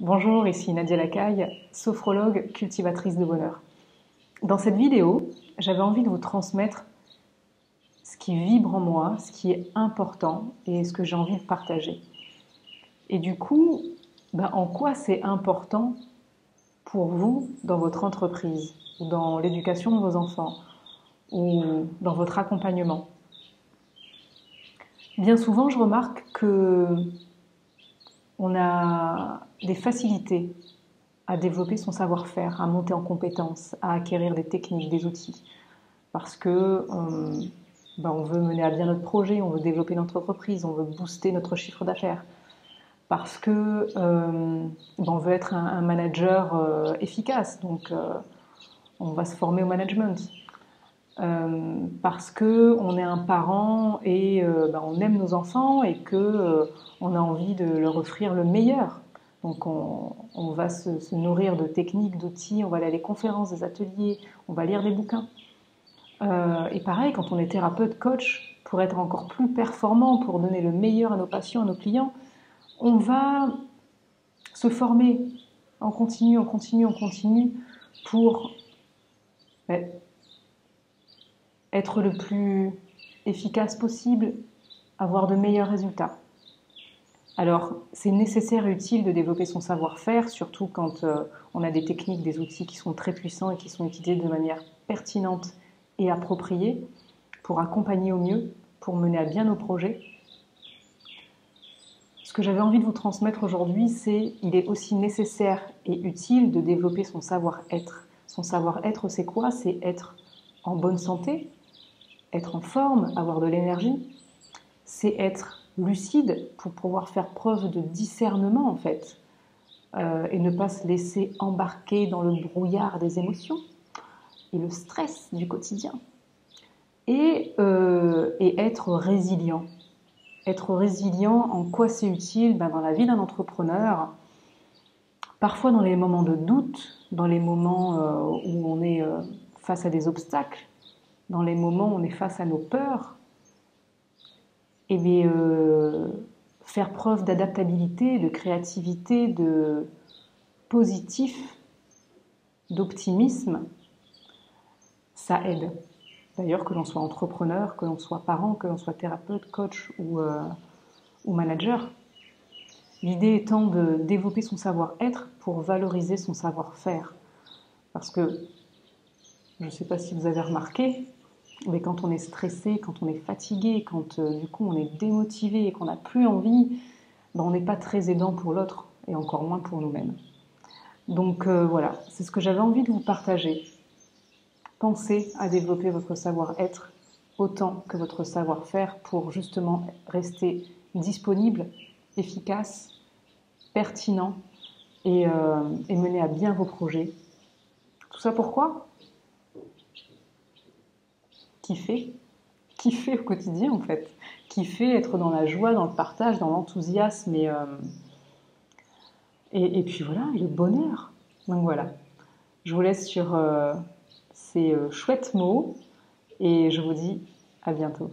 Bonjour, ici Nadia Lacaille, sophrologue, cultivatrice de bonheur. Dans cette vidéo, j'avais envie de vous transmettre ce qui vibre en moi, ce qui est important et ce que j'ai envie de partager. Et du coup, en quoi c'est important pour vous dans votre entreprise, ou dans l'éducation de vos enfants, ou dans votre accompagnement. Bien souvent, je remarque que on a des facilités à développer son savoir-faire, à monter en compétences, à acquérir des techniques, des outils. Parce que on veut mener à bien notre projet, on veut développer notre entreprise, on veut booster notre chiffre d'affaires. Parce que on veut être un manager efficace, donc on va se former au management. Parce que on est un parent et on aime nos enfants et que on a envie de leur offrir le meilleur. Donc on va se nourrir de techniques, d'outils, on va aller à des conférences, des ateliers, on va lire des bouquins. Et pareil, quand on est thérapeute, coach, pour être encore plus performant, pour donner le meilleur à nos patients, à nos clients, on va se former en continu, pour être le plus efficace possible, avoir de meilleurs résultats. Alors, c'est nécessaire et utile de développer son savoir-faire, surtout quand on a des techniques, des outils qui sont très puissants et qui sont utilisés de manière pertinente et appropriée pour accompagner au mieux, pour mener à bien nos projets. Ce que j'avais envie de vous transmettre aujourd'hui, c'est qu'il est aussi nécessaire et utile de développer son savoir-être. Son savoir-être, c'est quoi? C'est être en bonne santé, être en forme, avoir de l'énergie. C'est être lucide pour pouvoir faire preuve de discernement en fait et ne pas se laisser embarquer dans le brouillard des émotions et le stress du quotidien et être résilient. Être résilient, en quoi c'est utile? Dans la vie d'un entrepreneur, parfois dans les moments de doute, dans les moments où on est face à des obstacles, dans les moments où on est face à nos peurs, et bien, faire preuve d'adaptabilité, de créativité, de positif, d'optimisme, ça aide. D'ailleurs, que l'on soit entrepreneur, que l'on soit parent, que l'on soit thérapeute, coach ou manager, l'idée étant de développer son savoir-être pour valoriser son savoir-faire. Parce que, je ne sais pas si vous avez remarqué, mais quand on est stressé, quand on est fatigué, quand du coup on est démotivé et qu'on n'a plus envie, on n'est pas très aidant pour l'autre et encore moins pour nous-mêmes. Donc voilà, c'est ce que j'avais envie de vous partager. Pensez à développer votre savoir-être autant que votre savoir-faire pour justement rester disponible, efficace, pertinent et mener à bien vos projets. Tout ça pourquoi? Kiffer au quotidien en fait. Kiffer, être dans la joie, dans le partage, dans l'enthousiasme et puis voilà, le bonheur. Donc voilà, je vous laisse sur ces chouettes mots et je vous dis à bientôt.